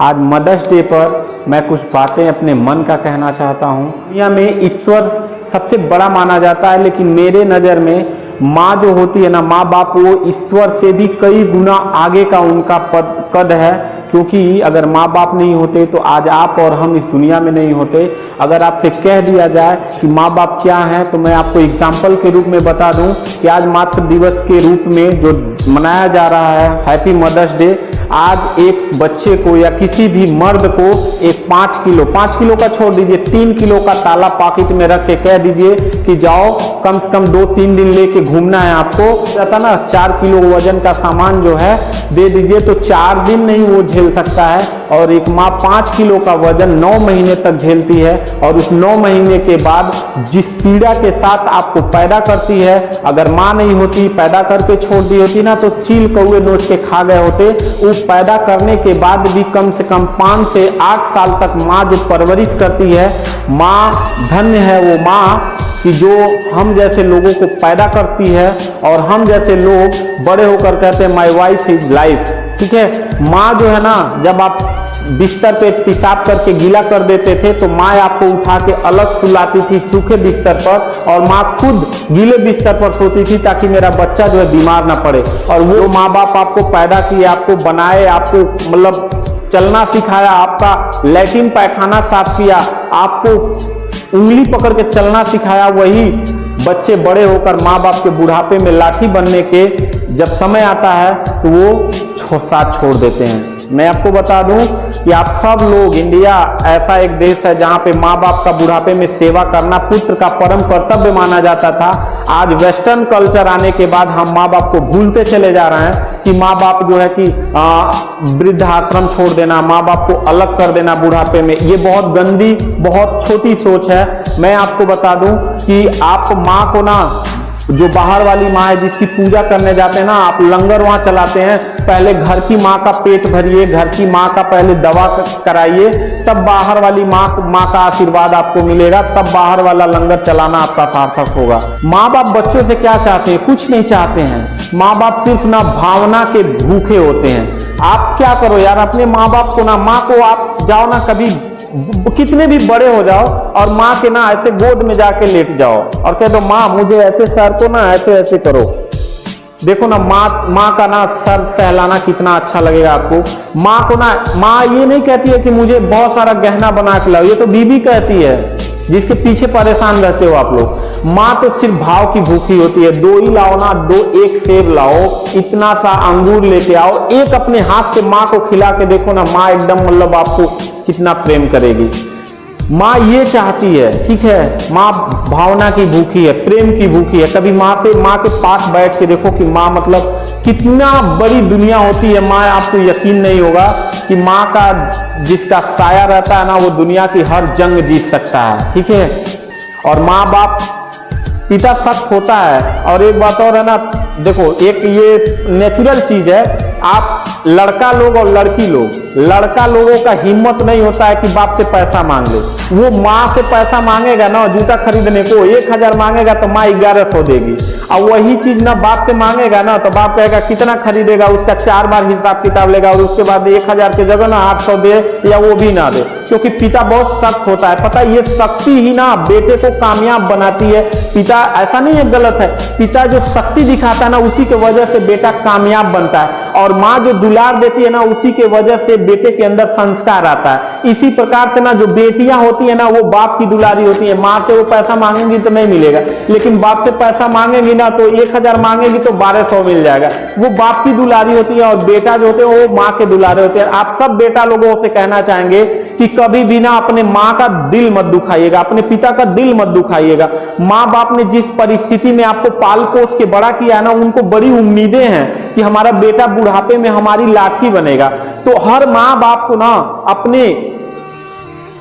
आज mother's day पर मैं कुछ बातें अपने मन का कहना चाहता हूँ। दुनिया में ईश्वर सबसे बड़ा माना जाता है, लेकिन मेरे नज़र में माँ जो होती है ना, माँ बाप, वो ईश्वर से भी कई गुना आगे का उनका कद है। क्योंकि अगर माँ बाप नहीं होते तो आज आप और हम इस दुनिया में नहीं होते। अगर आपसे कह दिया जाए कि माँ बाप क्या हैं, तो मैं आपको एग्जाम्पल के रूप में बता दूं कि आज मातृ दिवस के रूप में जो मनाया जा रहा है हैप्पी मदर्स डे, आज एक बच्चे को या किसी भी मर्द को एक 5 किलो का छोड़ दीजिए, 3 किलो का ताला पॉकेट में रख के कह दीजिए कि जाओ कम से कम 2-3 दिन लेके घूमना है आपको, कहता ना 4 किलो वजन का सामान जो है दे दीजिए, तो 4 दिन नहीं वो झेल सकता है। और एक माँ 5 किलो का वजन 9 महीने तक झेलती है, और उस 9 महीने के बाद जिस पीड़ा के साथ आपको पैदा करती है, अगर माँ नहीं होती, पैदा करके छोड़ दी होती ना, तो चील कौए नोच के खा गए होते। वो पैदा करने के बाद भी कम से कम 5 से 8 साल तक माँ जो परवरिश करती है, माँ धन्य है वो माँ कि जो हम जैसे लोगों को पैदा करती है, और हम जैसे लोग बड़े होकर कहते हैं माई वाइफ इज लाइफ। ठीक है, माँ जो है ना, जब आप बिस्तर पे पेशाब करके गीला कर देते थे तो माँ आपको उठा के अलग सुलाती थी सूखे बिस्तर पर, और माँ खुद गीले बिस्तर पर सोती थी ताकि मेरा बच्चा जो है बीमार ना पड़े। और वो माँ बाप आपको पैदा किए, आपको बनाए, आपको मतलब चलना सिखाया, आपका लैट्रिन पैखाना साफ किया, आपको उंगली पकड़ के चलना सिखाया, वही बच्चे बड़े होकर माँ बाप के बुढ़ापे में लाठी बनने के जब समय आता है तो वो साथ छोड़ देते हैं। मैं आपको बता दूं कि आप सब लोग, इंडिया ऐसा एक देश है जहां पे माँ बाप का बुढ़ापे में सेवा करना पुत्र का परम कर्तव्य माना जाता था। आज वेस्टर्न कल्चर आने के बाद हम माँ बाप को भूलते चले जा रहे हैं कि माँ बाप जो है कि वृद्धाश्रम छोड़ देना, माँ बाप को अलग कर देना बुढ़ापे में, ये बहुत गंदी, बहुत छोटी सोच है। मैं आपको बता दूं कि आप माँ को ना, जो बाहर वाली माँ है जिसकी पूजा करने जाते हैं ना, आप लंगर वहां चलाते हैं, पहले घर की माँ का पेट भरिए, घर की माँ का पहले दवा कराइए, तब बाहर वाली माँ का आशीर्वाद आपको मिलेगा, तब बाहर वाला लंगर चलाना आपका सार्थक होगा। माँ बाप बच्चों से क्या चाहते हैं? कुछ नहीं चाहते हैं। माँ बाप सिर्फ ना भावना के भूखे होते हैं। आप क्या करो यार, अपने माँ बाप को ना, माँ को आप जाओ ना, कभी कितने भी बड़े हो जाओ और माँ के ना ऐसे गोद में जाके लेट जाओ और कह दो माँ मुझे ऐसे सर को ना ऐसे ऐसे करो। देखो ना, माँ का ना सर सहलाना कितना अच्छा लगेगा आपको। माँ को ना, माँ ये नहीं कहती है कि मुझे बहुत सारा गहना बना के लाओ, ये तो बीबी कहती है जिसके पीछे परेशान रहते हो आप लोग। माँ तो सिर्फ भाव की भूखी होती है। 2 ही लाओ ना, 1 सेब लाओ, इतना सा अंगूर लेके आओ, एक अपने हाथ से माँ को खिला के देखो ना, माँ एकदम मतलब आपको कितना प्रेम करेगी। माँ ये चाहती है, ठीक है, माँ भावना की भूखी है, प्रेम की भूखी है। कभी माँ के पास बैठ के देखो कि माँ मतलब कितना बड़ी दुनिया होती है। माँ, आपको यकीन नहीं होगा कि माँ का जिसका साया रहता है ना, वो दुनिया की हर जंग जीत सकता है। ठीक है, और माँ बाप, पिता सख्त होता है। और एक बात और है ना, देखो एक ये नेचुरल चीज है, आप लड़का लोग और लड़की लोग, लड़का लोगों का हिम्मत नहीं होता है कि बाप से पैसा मांग ले। वो माँ से पैसा मांगेगा ना जूता खरीदने को, 1000 मांगेगा तो माँ 1100 देगी, और वही चीज ना बाप से मांगेगा ना तो बाप कहेगा कितना खरीदेगा, उसका 4 बार हिसाब किताब लेगा, और उसके बाद 1000 की जगह ना 800 दे या वो भी ना दे, क्योंकि पिता बहुत सख्त होता है। पता है, ये शक्ति ही ना बेटे को कामयाब बनाती है। पिता, ऐसा नहीं है गलत है, पिता जो शक्ति दिखाता है ना, उसी के वजह से बेटा कामयाब बनता है, और माँ जो दुलार देती है ना, उसी के वजह से बेटे के अंदर संस्कार आता है। इसी प्रकार से ना जो बेटियां होती है ना, वो बाप की दुलारी होती है। माँ से वो पैसा मांगेंगी तो नहीं मिलेगा, लेकिन बाप से पैसा मांगेंगी ना तो 1000 मांगेगी तो 1200 मिल जाएगा। वो बाप की दुलारी होती है, और बेटा जो होते हैं वो माँ के दुलारे होते हैं। आप सब बेटा लोगों से कहना चाहेंगे कि कभी भी ना अपने माँ का दिल मत दुखाइएगा, अपने पिता का दिल मत दुखाइएगा। माँ बाप ने जिस परिस्थिति में आपको पाल पोस के बड़ा किया है ना, उनको बड़ी उम्मीदें हैं कि हमारा बेटा बुढ़ापे में हमारी लाठी बनेगा। तो हर माँ बाप को ना अपने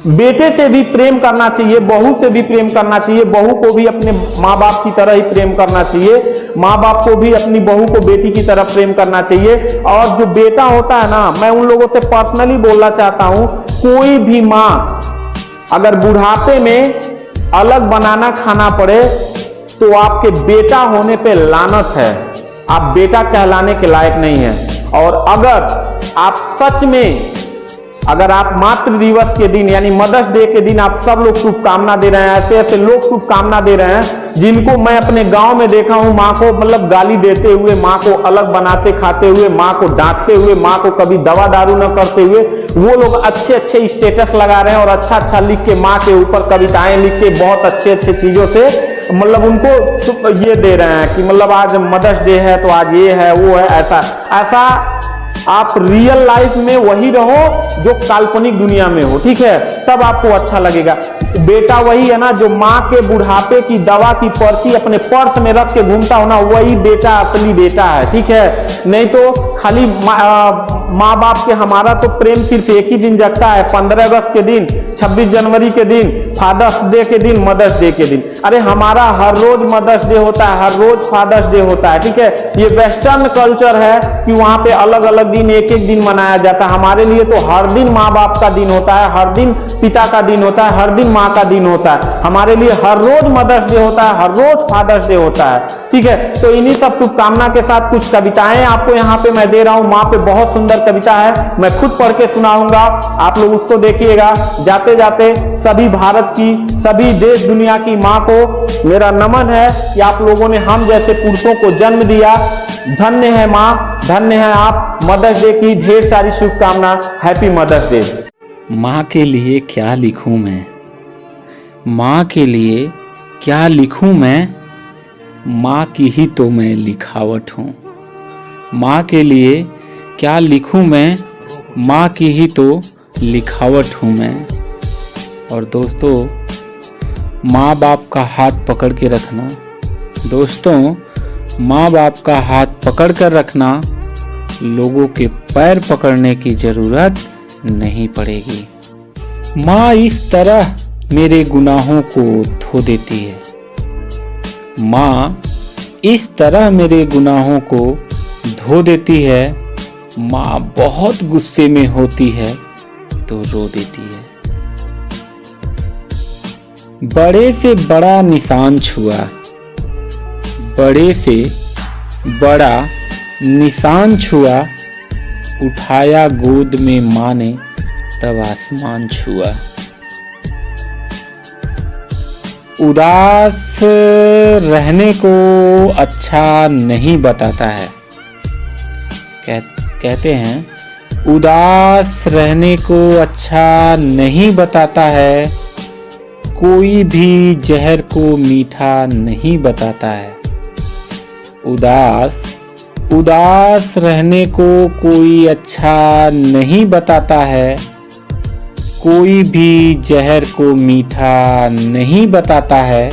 बेटे से भी प्रेम करना चाहिए, बहू से भी प्रेम करना चाहिए, बहू को भी अपने माँ बाप की तरह ही प्रेम करना चाहिए, माँ बाप को भी अपनी बहू को बेटी की तरह प्रेम करना चाहिए। और जो बेटा होता है ना, मैं उन लोगों से पर्सनली बोलना चाहता हूं, कोई भी माँ अगर बुढ़ापे में अलग बनाना खाना पड़े तो आपके बेटा होने पे लानत है, आप बेटा कहलाने के लायक नहीं है। और अगर आप सच में अगर आप मातृ दिवस के दिन यानी मदर्स डे के दिन आप सब लोग शुभकामना दे रहे हैं, ऐसे ऐसे लोग शुभकामना दे रहे हैं जिनको मैं अपने गांव में देखा हूं, माँ को मतलब गाली देते हुए, माँ को अलग बनाते खाते हुए, माँ को डांटते हुए, माँ को कभी दवा दारू न करते हुए, वो लोग अच्छे अच्छे स्टेटस लगा रहे हैं और अच्छा अच्छा लिख के माँ के ऊपर कविताएं लिख के बहुत अच्छे अच्छे चीजों से मतलब उनको ये दे रहे हैं कि मतलब आज मदर्स डे है तो आज ये है वो है। ऐसा ऐसा आप रियल लाइफ में वही रहो जो काल्पनिक दुनिया में हो, ठीक है, तब आपको अच्छा लगेगा। बेटा वही है ना जो माँ के बुढ़ापे की दवा की पर्ची अपने पर्स में रख के घूमता हो ना, वही बेटा असली बेटा है, ठीक है। नहीं तो खाली माँ बाप के हमारा तो प्रेम सिर्फ एक ही दिन जगता है, 15 अगस्त के दिन, 26 जनवरी के दिन, फादर्स डे के दिन, मदर्स डे के दिन। अरे हमारा हर रोज मदर्स डे होता है, हर रोज फादर्स डे होता है, ठीक है। ये वेस्टर्न कल्चर है कि वहां पे अलग अलग दिन एक एक दिन मनाया जाता है। हमारे लिए तो हर दिन माँ बाप का दिन होता है, हर दिन पिता का दिन होता है, हर दिन माँ का दिन होता है। हमारे लिए हर रोज मदर्स डे होता है, हर रोज फादर्स डे होता है, ठीक है। तो इन्हीं सब शुभकामना के साथ कुछ कविताएं आपको यहाँ पे मैं दे रहा हूँ। माँ पे बहुत सुंदर कविता है, मैं खुद पढ़ के सुनाऊंगा, आप लोग उसको देखिएगा। जाते जाते सभी भारत की, सभी देश दुनिया की माँ को मेरा नमन है कि आप लोगों ने हम जैसे पुरुषों को जन्म दिया। धन्य है माँ, धन्य है आप। मदर्स डे की ढेर सारी शुभकामना। Happy mother's day. माँ के लिए क्या लिखूं मैं, माँ के लिए क्या लिखूं मैं, माँ की ही तो मैं लिखावट हूँ। माँ के लिए क्या लिखूं मैं, माँ की ही तो लिखावट हूँ मैं। और दोस्तों, माँ बाप का हाथ पकड़ के रखना, दोस्तों माँ बाप का हाथ पकड़ कर रखना, लोगों के पैर पकड़ने की जरूरत नहीं पड़ेगी। माँ इस तरह मेरे गुनाहों को धो देती है, माँ इस तरह मेरे गुनाहों को धो देती है। माँ बहुत गुस्से में होती है तो रो देती है। बड़े से बड़ा निशान छुआ, बड़े से बड़ा निशान छुआ, उठाया गोद में माँ ने तब आसमान छुआ। उदास रहने को अच्छा नहीं बताता है, कहते हैं उदास रहने को अच्छा नहीं बताता है, कोई भी जहर को मीठा नहीं बताता है। उदास रहने को कोई अच्छा नहीं बताता है, कोई भी जहर को मीठा नहीं बताता है।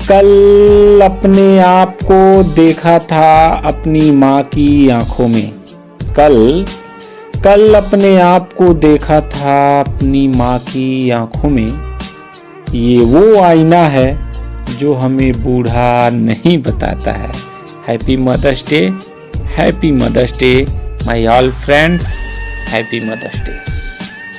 कल अपने आप को देखा था अपनी माँ की आंखों में, कल अपने आप को देखा था अपनी माँ की आंखों में। ये वो आईना है जो हमें बूढ़ा नहीं बताता है। Happy mother's day, happy mother's day my all friends, happy mother's day.